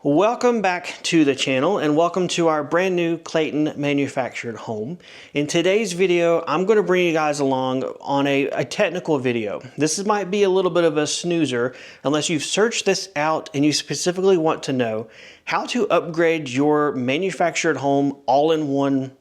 Welcome back to the channel and welcome to our brand new Clayton manufactured home. In today's video, I'm going to bring you guys along on a technical video. This might be a little bit of a snoozer unless you've searched this out and you specifically want to know how to upgrade your manufactured home all-in-one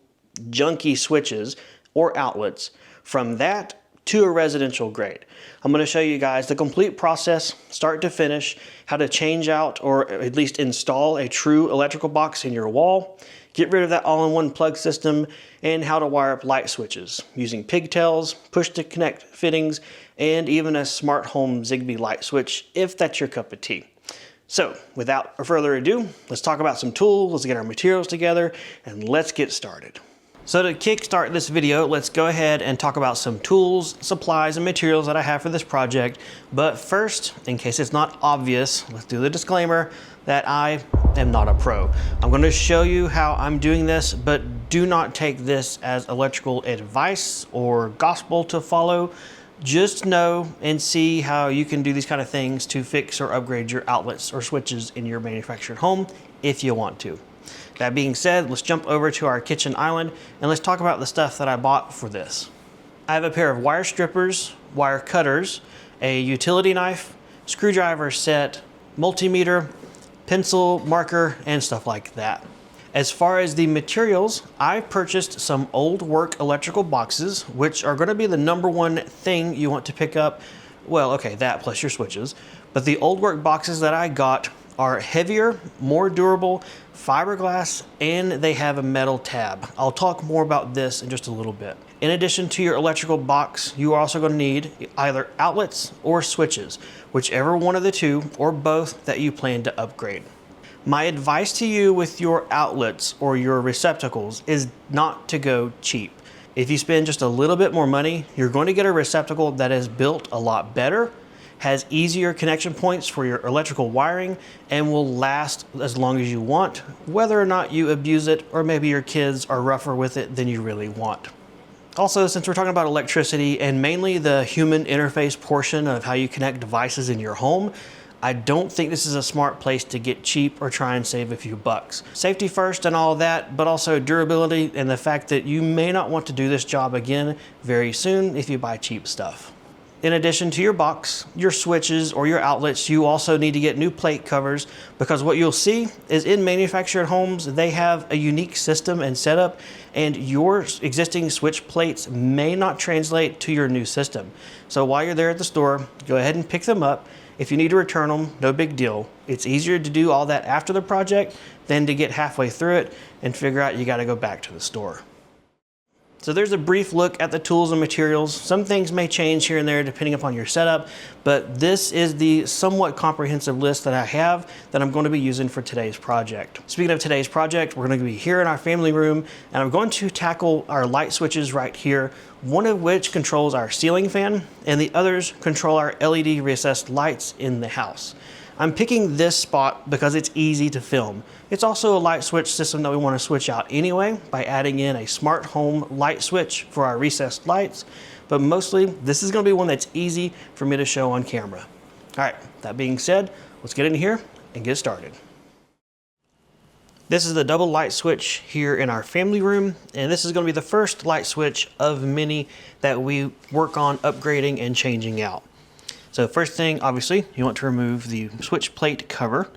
junky switches or outlets from that to a residential grade. I'm going to show you guys the complete process, start to finish, how to change out or at least install a true electrical box in your wall, get rid of that all-in-one plug system, and how to wire up light switches using pigtails, push-to-connect fittings, and even a smart home Zigbee light switch if that's your cup of tea. So without further ado, let's talk about some tools, let's get our materials together, and let's get started. So to kickstart this video, let's go ahead and talk about some tools, supplies, and materials that I have for this project. But first, in case it's not obvious, let's do the disclaimer that I am not a pro. I'm going to show you how I'm doing this, but do not take this as electrical advice or gospel to follow. Just know and see how you can do these kind of things to fix or upgrade your outlets or switches in your manufactured home if you want to. That being said, let's jump over to our kitchen island and let's talk about the stuff that I bought for this. I have a pair of wire strippers, wire cutters, a utility knife, screwdriver set, multimeter, pencil, marker, and stuff like that. As far as the materials, I purchased some old work electrical boxes, which are going to be the #1 thing you want to pick up. Well, okay, that plus your switches. But the old work boxes that I got are heavier, more durable, fiberglass, and they have a metal tab. I'll talk more about this in just a little bit. In addition to your electrical box, you are also going to need either outlets or switches, whichever one of the two or both that you plan to upgrade. My advice to you with your outlets or your receptacles is not to go cheap. If you spend just a little bit more money, you're going to get a receptacle that is built a lot better, has easier connection points for your electrical wiring, and will last as long as you want, whether or not you abuse it or maybe your kids are rougher with it than you really want. Also, since we're talking about electricity and mainly the human interface portion of how you connect devices in your home, I don't think this is a smart place to get cheap or try and save a few bucks. Safety first and all that, but also durability and the fact that you may not want to do this job again very soon if you buy cheap stuff. In addition to your box, your switches, or your outlets, you also need to get new plate covers, because what you'll see is in manufactured homes, they have a unique system and setup, and your existing switch plates may not translate to your new system. So while you're there at the store, go ahead and pick them up. If you need to return them, no big deal. It's easier to do all that after the project than to get halfway through it and figure out you gotta go back to the store. So there's a brief look at the tools and materials. Some things may change here and there depending upon your setup, but this is the somewhat comprehensive list that I have that I'm going to be using for today's project. Speaking of today's project, we're going to be here in our family room, and I'm going to tackle our light switches right here, one of which controls our ceiling fan, and the others control our LED recessed lights in the house. I'm picking this spot because it's easy to film. It's also a light switch system that we want to switch out anyway by adding in a smart home light switch for our recessed lights, but mostly this is going to be one that's easy for me to show on camera. All right, that being said, let's get in here and get started. This is the double light switch here in our family room, and this is going to be the first light switch of many that we work on upgrading and changing out. So first thing, obviously, you want to remove the switch plate cover.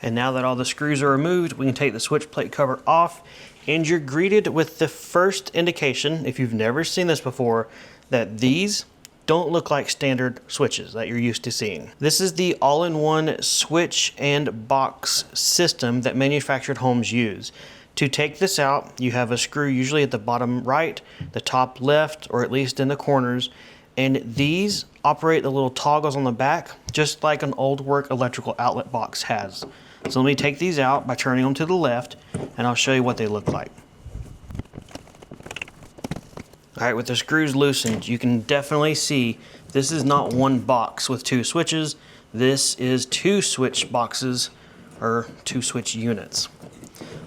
And now that all the screws are removed, we can take the switch plate cover off, and you're greeted with the first indication, if you've never seen this before, that these don't look like standard switches that you're used to seeing. This is the all-in-one switch and box system that manufactured homes use. To take this out, you have a screw usually at the bottom right, the top left, or at least in the corners, and these operate the little toggles on the back, just like an old work electrical outlet box has. So let me take these out by turning them to the left, and I'll show you what they look like. All right, with the screws loosened, you can definitely see this is not one box with two switches. This is two switch boxes, or two switch units.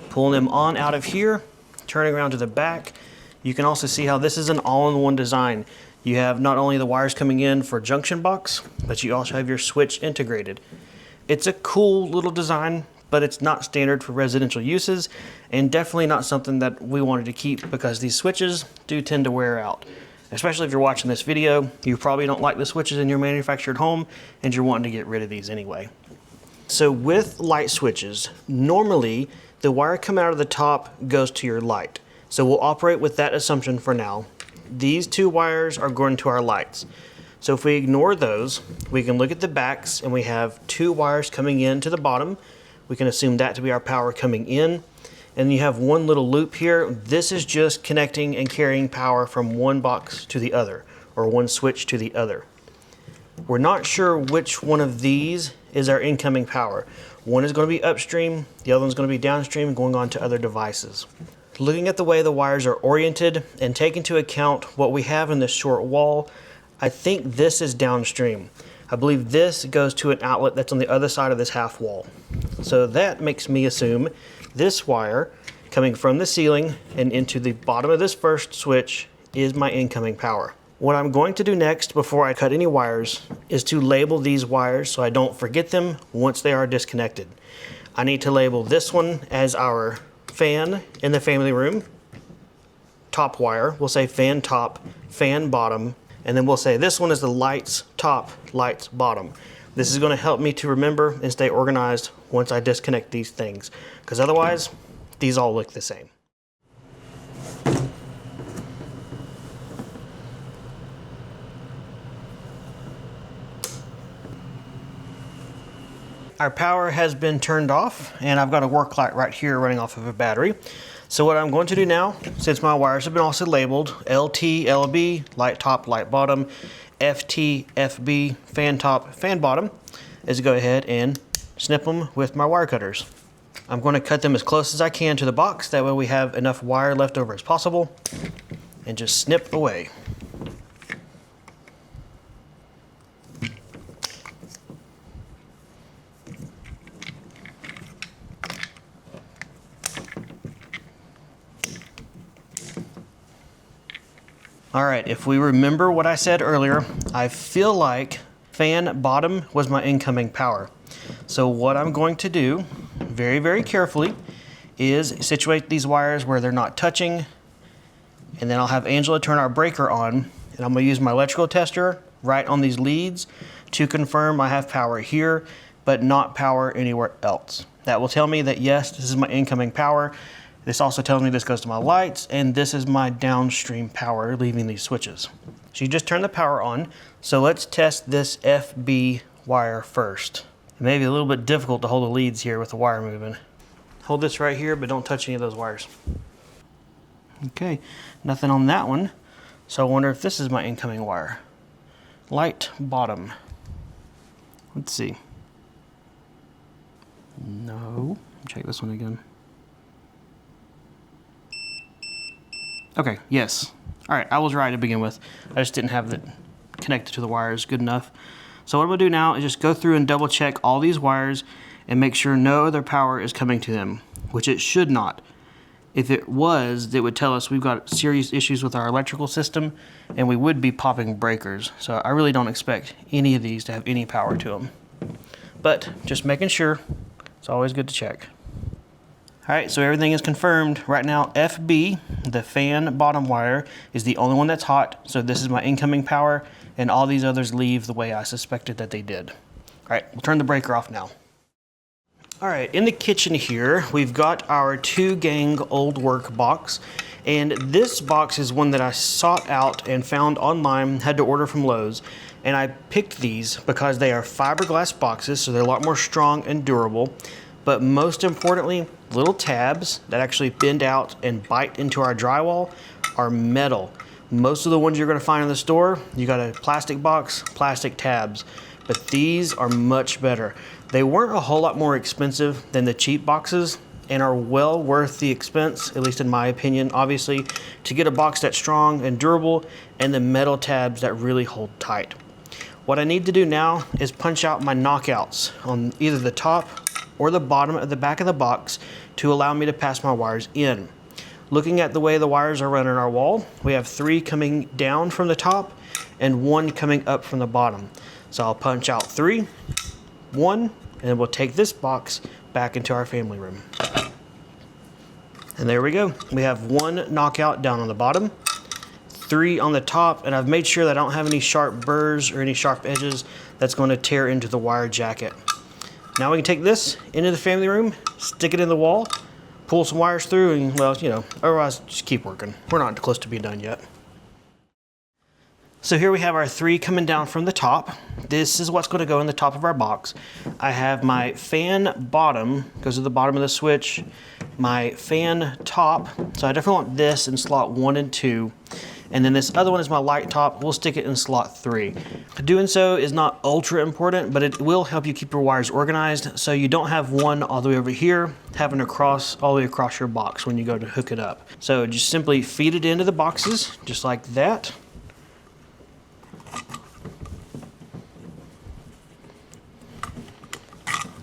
Pulling them on out of here, turning around to the back, you can also see how this is an all-in-one design. You have not only the wires coming in for junction box, but you also have your switch integrated. It's a cool little design, but it's not standard for residential uses, and definitely not something that we wanted to keep because these switches do tend to wear out. Especially if you're watching this video, you probably don't like the switches in your manufactured home and you're wanting to get rid of these anyway. So with light switches, normally the wire coming out of the top goes to your light. So we'll operate with that assumption for now. These two wires are going to our lights. So if we ignore those, we can look at the backs and we have two wires coming in to the bottom. We can assume that to be our power coming in. And you have one little loop here. This is just connecting and carrying power from one box to the other, or one switch to the other. We're not sure which one of these is our incoming power. One is going to be upstream, the other one's going to be downstream, going on to other devices. Looking at the way the wires are oriented and taking into account what we have in this short wall, I think this is downstream. I believe this goes to an outlet that's on the other side of this half wall. So that makes me assume this wire coming from the ceiling and into the bottom of this first switch is my incoming power. What I'm going to do next before I cut any wires is to label these wires so I don't forget them once they are disconnected. I need to label this one as our fan in the family room, top wire. We'll say fan top, fan bottom, and then we'll say this one is the lights top, lights bottom. This is going to help me to remember and stay organized once I disconnect these things, because otherwise these all look the same. Our power has been turned off and I've got a work light right here running off of a battery. So what I'm going to do now, since my wires have been also labeled LT, LB, light top, light bottom, FT, FB, fan top, fan bottom, is go ahead and snip them with my wire cutters. I'm going to cut them as close as I can to the box, that way we have enough wire left over as possible, and just snip away. All right, if we remember what I said earlier, I feel like fan bottom was my incoming power. So what I'm going to do, very, very carefully, is situate these wires where they're not touching, and then I'll have Angela turn our breaker on, and I'm gonna use my electrical tester right on these leads to confirm I have power here, but not power anywhere else. That will tell me that yes, this is my incoming power. This also tells me this goes to my lights, and this is my downstream power leaving these switches. So you just turn the power on. So let's test this FB wire first. It may be a little bit difficult to hold the leads here with the wire moving. Hold this right here, but don't touch any of those wires. Okay, nothing on that one. So I wonder if this is my incoming wire. Light bottom. Let's see. No, check this one again. Okay, yes. All right, I was right to begin with. I just didn't have it connected to the wires good enough. So what I'm gonna do now is just go through and double check all these wires and make sure no other power is coming to them, which it should not. If it was, it would tell us we've got serious issues with our electrical system and we would be popping breakers. So I really don't expect any of these to have any power to them. But just making sure, it's always good to check. All right, so everything is confirmed. Right now, FB, the fan bottom wire, is the only one that's hot. So this is my incoming power, and all these others leave the way I suspected that they did. All right, we'll turn the breaker off now. All right, in the kitchen here, we've got our 2-gang old work box. And this box is one that I sought out and found online, had to order from Lowe's. And I picked these because they are fiberglass boxes, so they're a lot more strong and durable. But most importantly, little tabs that actually bend out and bite into our drywall are metal. Most of the ones you're gonna find in the store, you got a plastic box, plastic tabs, but these are much better. They weren't a whole lot more expensive than the cheap boxes and are well worth the expense, at least in my opinion, obviously, to get a box that's strong and durable and the metal tabs that really hold tight. What I need to do now is punch out my knockouts on either the top or the bottom of the back of the box to allow me to pass my wires in. Looking at the way the wires are running our wall, we have 3 coming down from the top and 1 coming up from the bottom. So I'll punch out 3, 1, and we'll take this box back into our family room. And there we go. We have 1 knockout down on the bottom, 3 on the top, and I've made sure that I don't have any sharp burrs or any sharp edges that's going to tear into the wire jacket. Now we can take this into the family room, stick it in the wall, pull some wires through, and well, you know, otherwise just keep working. We're not close to being done yet. So here we have our 3 coming down from the top. This is what's going to go in the top of our box. I have my fan bottom, goes to the bottom of the switch, my fan top, so I definitely want this in slot 1 and 2. And then this other one is my light top. We'll stick it in slot 3. Doing so is not ultra important, but it will help you keep your wires organized so you don't have one all the way over here having to cross all the way across your box when you go to hook it up. So just simply feed it into the boxes just like that.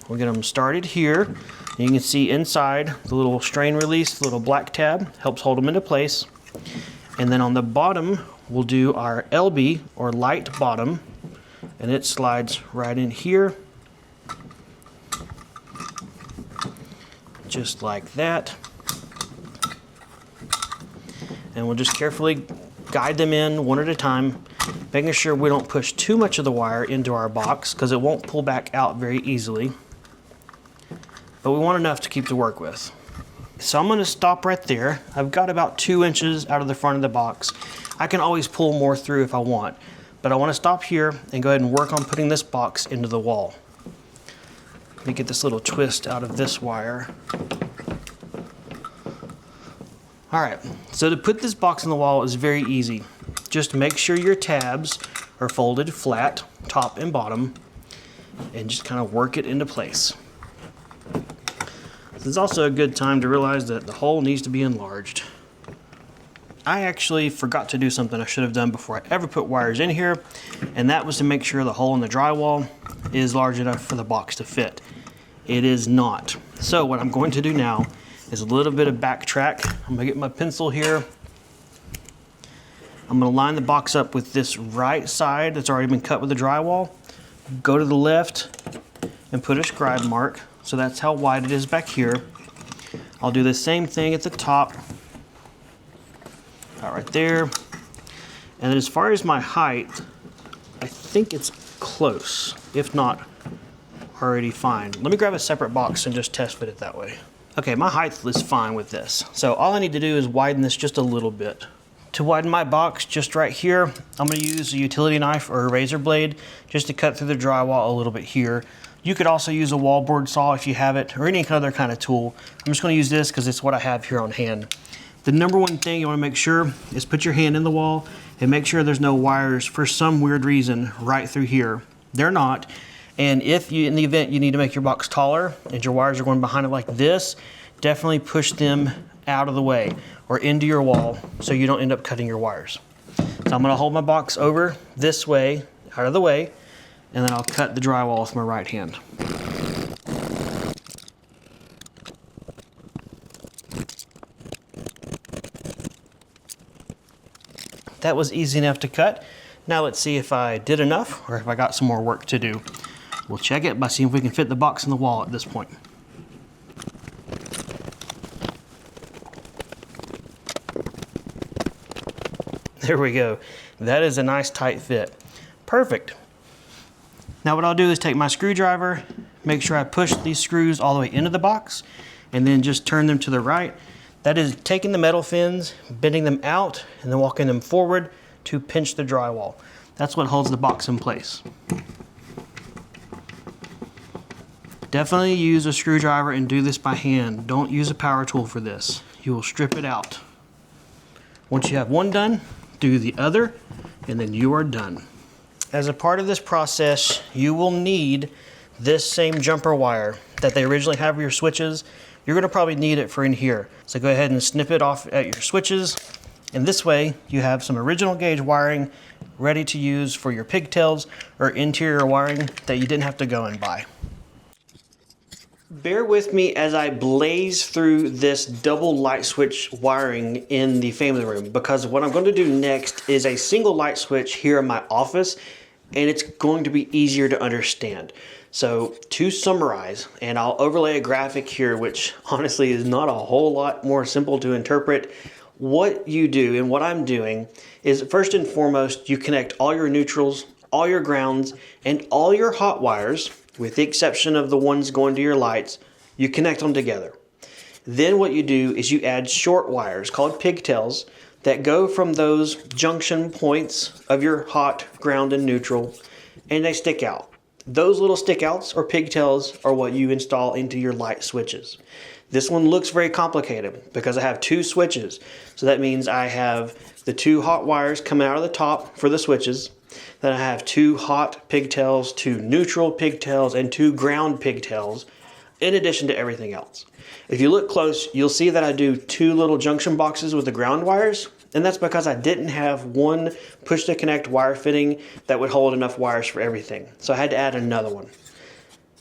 We'll get them started here. You can see inside the little strain release, the little black tab helps hold them into place. And then on the bottom, we'll do our LB or light bottom, and it slides right in here, just like that. And we'll just carefully guide them in one at a time, making sure we don't push too much of the wire into our box because it won't pull back out very easily. But we want enough to keep to work with. So I'm going to stop right there. I've got about 2 inches out of the front of the box. I can always pull more through if I want, but I want to stop here and go ahead and work on putting this box into the wall. Let me get this little twist out of this wire. All right, so to put this box in the wall is very easy. Just make sure your tabs are folded flat, top and bottom, and just kind of work it into place. This is also a good time to realize that the hole needs to be enlarged. I actually forgot to do something I should have done before I ever put wires in here, and that was to make sure the hole in the drywall is large enough for the box to fit. It is not. So what I'm going to do now is a little bit of backtrack. I'm gonna get my pencil here. I'm gonna line the box up with this right side that's already been cut with the drywall. Go to the left and put a scribe mark. So that's how wide it is back here. I'll do the same thing at the top. Right there. And then as far as my height, I think it's close, if not already fine. Let me grab a separate box and just test fit it that way. Okay, my height is fine with this. So all I need to do is widen this just a little bit. To widen my box just right here, I'm going to use a utility knife or a razor blade just to cut through the drywall a little bit here. You could also use a wallboard saw if you have it, or any other kind of tool. I'm just going to use this because it's what I have here on hand. The number one thing you want to make sure is put your hand in the wall and make sure there's no wires for some weird reason right through here. They're not. And if you, in the event you need to make your box taller and your wires are going behind it like this, definitely push them out of the way or into your wall so you don't end up cutting your wires. So I'm going to hold my box over this way, out of the way, and then I'll cut the drywall with my right hand. That was easy enough to cut. Now let's see if I did enough or if I got some more work to do. We'll check it by seeing if we can fit the box in the wall at this point. There we go. That is a nice tight fit. Perfect. Now what I'll do is take my screwdriver, make sure I push these screws all the way into the box, and then just turn them to the right. That is taking the metal fins, bending them out, and then walking them forward to pinch the drywall. That's what holds the box in place. Definitely use a screwdriver and do this by hand. Don't use a power tool for this. You will strip it out. Once you have one done, do the other, and then you are done. As a part of this process, you will need this same jumper wire that they originally have for your switches. You're going to probably need it for in here. So go ahead and snip it off at your switches. And this way you have some original gauge wiring ready to use for your pigtails or interior wiring that you didn't have to go and buy. Bear with me as I blaze through this double light switch wiring in the family room, because what I'm going to do next is a single light switch here in my office, and it's going to be easier to understand. So to summarize, and I'll overlay a graphic here, which honestly is not a whole lot more simple to interpret. What you do and what I'm doing is, first and foremost, you connect all your neutrals, all your grounds, and all your hot wires, with the exception of the ones going to your lights. You connect them together. Then what you do is you add short wires called pigtails that go from those junction points of your hot, ground, and neutral, and they stick out. Those little stick outs or pigtails are what you install into your light switches. This one looks very complicated because I have two switches. So that means I have the two hot wires coming out of the top for the switches. Then I have two hot pigtails, two neutral pigtails, and two ground pigtails, in addition to everything else. If you look close, you'll see that I do two little junction boxes with the ground wires, and that's because I didn't have one push to connect wire fitting that would hold enough wires for everything. So I had to add another one.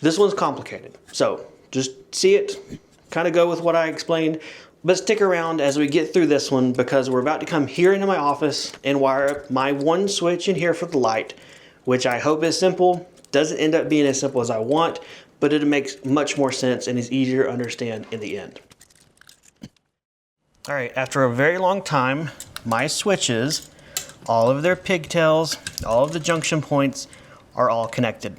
This one's complicated, so just see it, kind of go with what I explained, but stick around as we get through this one, because we're about to come here into my office and wire up my one switch in here for the light, which I hope is simple. Doesn't end up being as simple as I want, but it makes much more sense and is easier to understand in the end. All right, after a very long time, my switches, all of their pigtails, all of the junction points are all connected.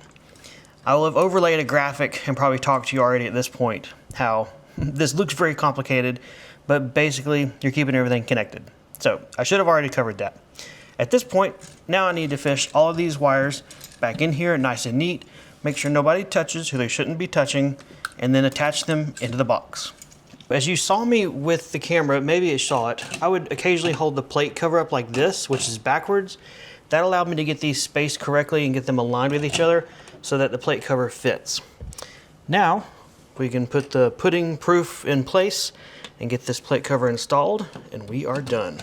I will have overlaid a graphic and probably talked to you already at this point how this looks very complicated, but basically you're keeping everything connected. So I should have already covered that. At this point, now I need to fish all of these wires back in here nice and neat, make sure nobody touches who they shouldn't be touching, and then attach them into the box. As you saw me with the camera, maybe you saw it, I would occasionally hold the plate cover up like this, which is backwards. That allowed me to get these spaced correctly and get them aligned with each other so that the plate cover fits. Now, we can put the pudding proof in place and get this plate cover installed, and we are done.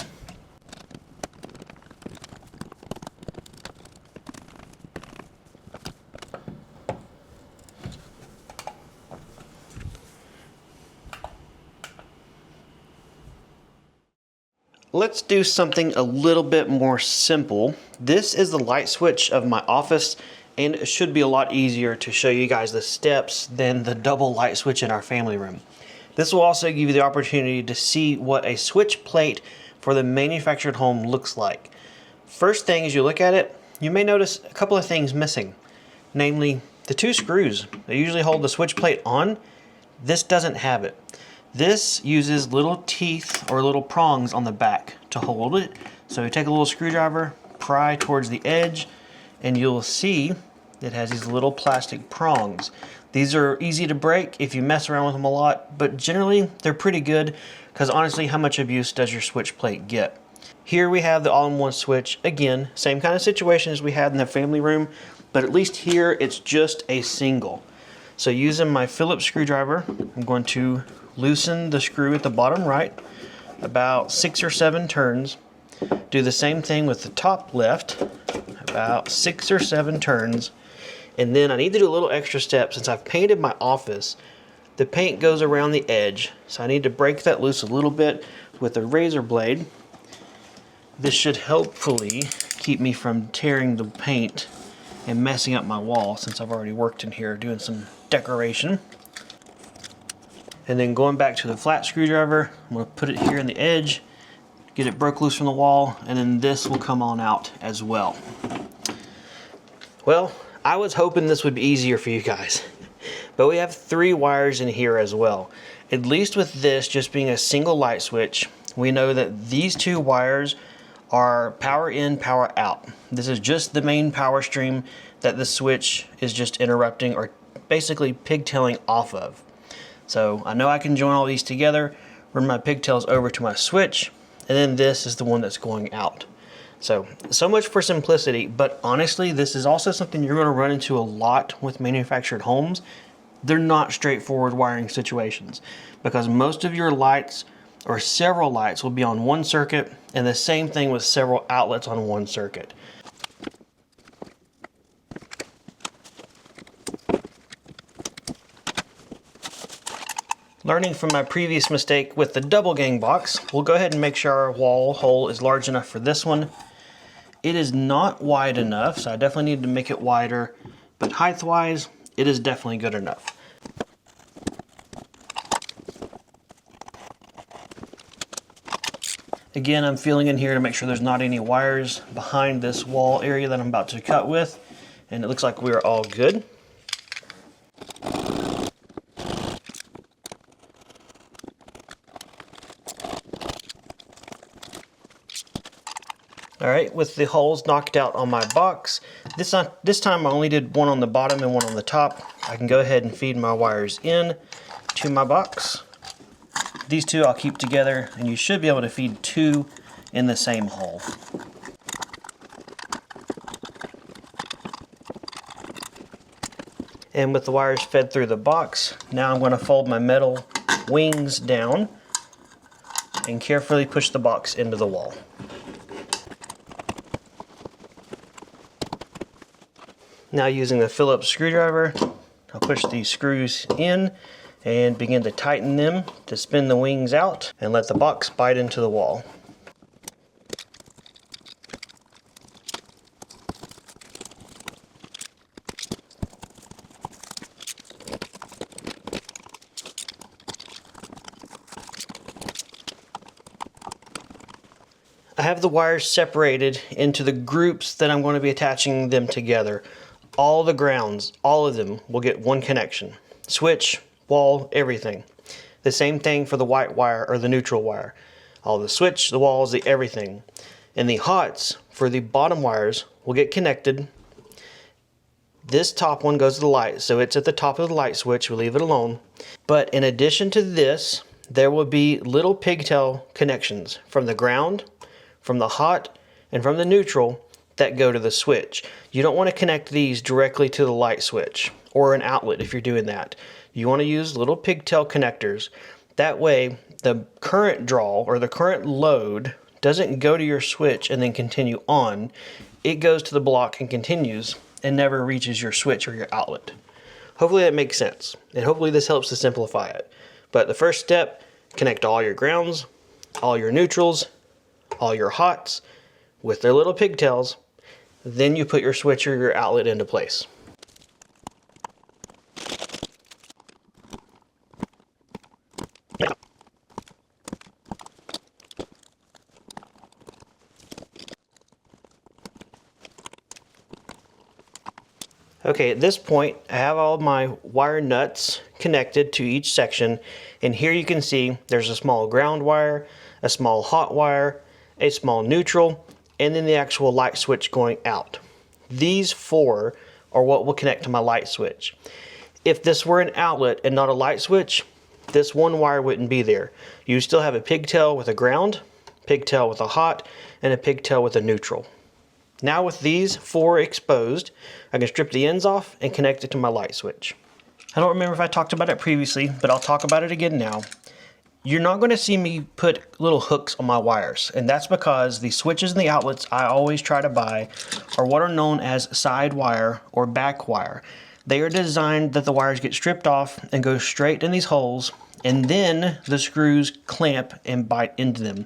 Let's do something a little bit more simple. This is the light switch of my office, and it should be a lot easier to show you guys the steps than the double light switch in our family room. This will also give you the opportunity to see what a switch plate for the manufactured home looks like. First thing, as you look at it, you may notice a couple of things missing, namely the two screws that usually hold the switch plate on. This doesn't have it. This uses little teeth or little prongs on the back to hold it. So you take a little screwdriver, pry towards the edge, and you'll see it has these little plastic prongs. These are easy to break if you mess around with them a lot, but generally they're pretty good, because honestly, how much abuse does your switch plate get? Here we have the all-in-one switch. Again, same kind of situation as we had in the family room, but at least here it's just a single. So using my Phillips screwdriver, I'm going to loosen the screw at the bottom right, about 6 or 7 turns. Do the same thing with the top left, about 6 or 7 turns. And then I need to do a little extra step. Since I've painted my office, the paint goes around the edge, so I need to break that loose a little bit with a razor blade. This should hopefully keep me from tearing the paint and messing up my wall, since I've already worked in here doing some decoration. And then going back to the flat screwdriver, I'm going to put it here in the edge, get it broke loose from the wall, and then this will come on out as well. Well, I was hoping this would be easier for you guys, but we have 3 wires in here as well. At least with this just being a single light switch, we know that these 2 wires are power in, power out. This is just the main power stream that the switch is just interrupting or basically pigtailing off of. So I know I can join all these together, run my pigtails over to my switch, and then this is the one that's going out. So much for simplicity, but honestly, this is also something you're going to run into a lot with manufactured homes. They're not straightforward wiring situations, because most of your lights or several lights will be on one circuit, and the same thing with several outlets on one circuit. Learning from my previous mistake with the double gang box, we'll go ahead and make sure our wall hole is large enough for this one. It is not wide enough, so I definitely need to make it wider, but height-wise, it is definitely good enough. Again, I'm feeling in here to make sure there's not any wires behind this wall area that I'm about to cut with, and it looks like we're all good. All right, with the holes knocked out on my box, this time I only did one on the bottom and one on the top. I can go ahead and feed my wires in to my box. These two I'll keep together, and you should be able to feed two in the same hole. And with the wires fed through the box, now I'm going to fold my metal wings down and carefully push the box into the wall. Now using the Phillips screwdriver, I'll push these screws in and begin to tighten them to spin the wings out and let the box bite into the wall. I have the wires separated into the groups that I'm going to be attaching them together. All the grounds, all of them will get one connection. Switch, wall, everything. The same thing for the white wire or the neutral wire. All the switch, the walls, the everything. And the hots for the bottom wires will get connected. This top one goes to the light, so it's at the top of the light switch. We'll leave it alone. But in addition to this, there will be little pigtail connections from the ground, from the hot, and from the neutral that go to the switch. You don't want to connect these directly to the light switch or an outlet if you're doing that. You want to use little pigtail connectors. That way the current draw or the current load doesn't go to your switch and then continue on. It goes to the block and continues and never reaches your switch or your outlet. Hopefully that makes sense, and hopefully this helps to simplify it. But the first step, connect all your grounds, all your neutrals, all your hots with their little pigtails. Then you put your switch or your outlet into place. Okay, at this point, I have all my wire nuts connected to each section, and here you can see there's a small ground wire, a small hot wire, a small neutral, and then the actual light switch going out. These four are what will connect to my light switch. If this were an outlet and not a light switch, this one wire wouldn't be there. You still have a pigtail with a ground, pigtail with a hot, and a pigtail with a neutral. Now with these four exposed, I can strip the ends off and connect it to my light switch. I don't remember if I talked about it previously, but I'll talk about it again now. You're not going to see me put little hooks on my wires, and that's because the switches and the outlets I always try to buy are what are known as side wire or back wire. They are designed that the wires get stripped off and go straight in these holes, and then the screws clamp and bite into them.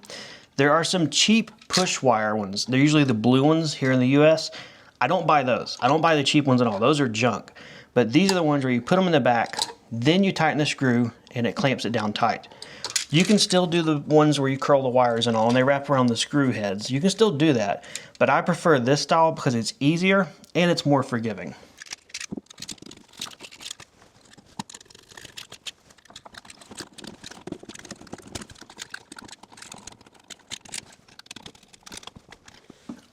There are some cheap push wire ones. They're usually the blue ones here in the US. I don't buy those. I don't buy the cheap ones at all. Those are junk. But these are the ones where you put them in the back, then you tighten the screw and it clamps it down tight. You can still do the ones where you curl the wires and all, and they wrap around the screw heads. You can still do that, but I prefer this style because it's easier and it's more forgiving.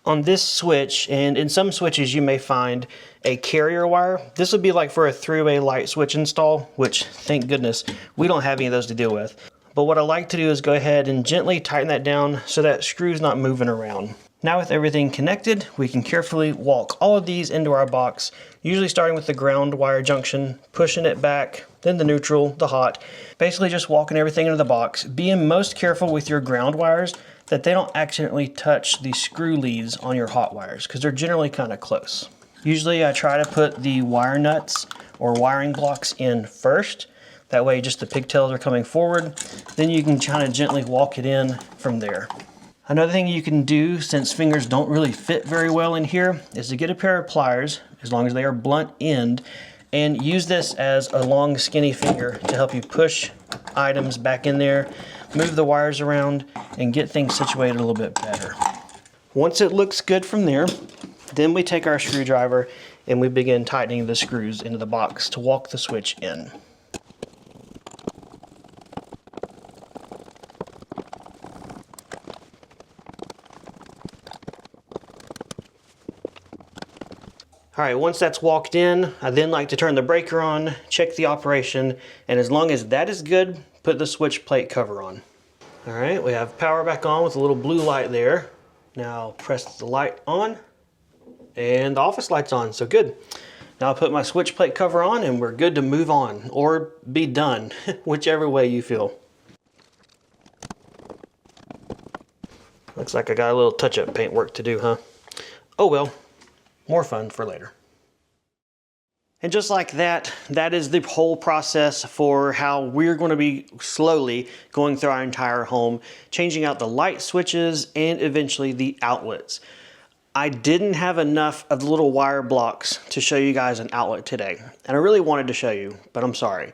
On this switch, and in some switches you may find a carrier wire. This would be like for a three-way light switch install, which thank goodness we don't have any of those to deal with. But what I like to do is go ahead and gently tighten that down so that screw's not moving around. Now with everything connected, we can carefully walk all of these into our box, usually starting with the ground wire junction, pushing it back, then the neutral, the hot, basically just walking everything into the box, being most careful with your ground wires that they don't accidentally touch the screw leads on your hot wires because they're generally kind of close. Usually I try to put the wire nuts or wiring blocks in first. That way just the pigtails are coming forward. Then you can kind of gently walk it in from there. Another thing you can do, since fingers don't really fit very well in here, is to get a pair of pliers, as long as they are blunt end, and use this as a long skinny finger to help you push items back in there, move the wires around, and get things situated a little bit better. Once it looks good from there, then we take our screwdriver and we begin tightening the screws into the box to walk the switch in. All right, once that's walked in, I then like to turn the breaker on, check the operation, and as long as that is good, put the switch plate cover on. All right, we have power back on with a little blue light there. Now press the light on, and the office light's on, so good. Now I'll put my switch plate cover on and we're good to move on, or be done, whichever way you feel. Looks like I got a little touch-up paint work to do, huh? Oh well. More fun for later. And just like that, that is the whole process for how we're going to be slowly going through our entire home, changing out the light switches and eventually the outlets. I didn't have enough of the little wire blocks to show you guys an outlet today, and I really wanted to show you, but I'm sorry.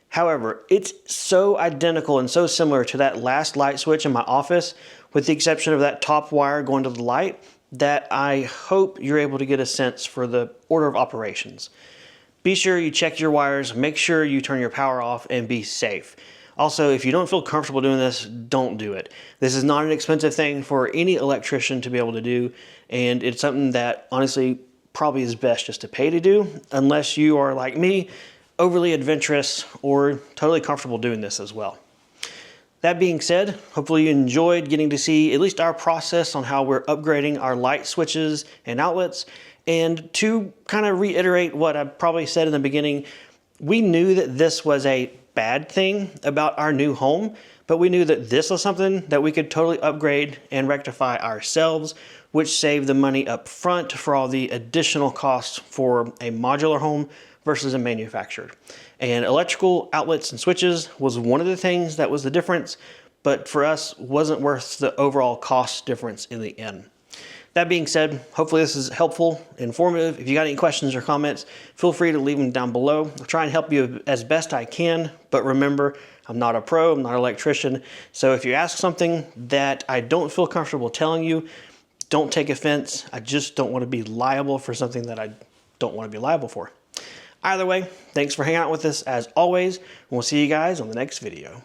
However, it's so identical and so similar to that last light switch in my office, with the exception of that top wire going to the light, that I hope you're able to get a sense for the order of operations. Be sure you check your wires, make sure you turn your power off, and be safe. Also, if you don't feel comfortable doing this, don't do it. This is not an expensive thing for any electrician to be able to do, and it's something that honestly probably is best just to pay to do, unless you are like me, overly adventurous or totally comfortable doing this as well. That being said, hopefully you enjoyed getting to see at least our process on how we're upgrading our light switches and outlets. And to kind of reiterate what I probably said in the beginning, we knew that this was a bad thing about our new home, but we knew that this was something that we could totally upgrade and rectify ourselves, which saved the money up front for all the additional costs for a modular home versus a manufactured. And electrical outlets and switches was one of the things that was the difference, but for us wasn't worth the overall cost difference in the end. That being said, hopefully this is helpful, informative. If you got any questions or comments, feel free to leave them down below. I'll try and help you as best I can, but remember, I'm not a pro, I'm not an electrician. So if you ask something that I don't feel comfortable telling you, don't take offense. I just don't want to be liable for something that I don't want to be liable for. Either way, thanks for hanging out with us as always, and we'll see you guys on the next video.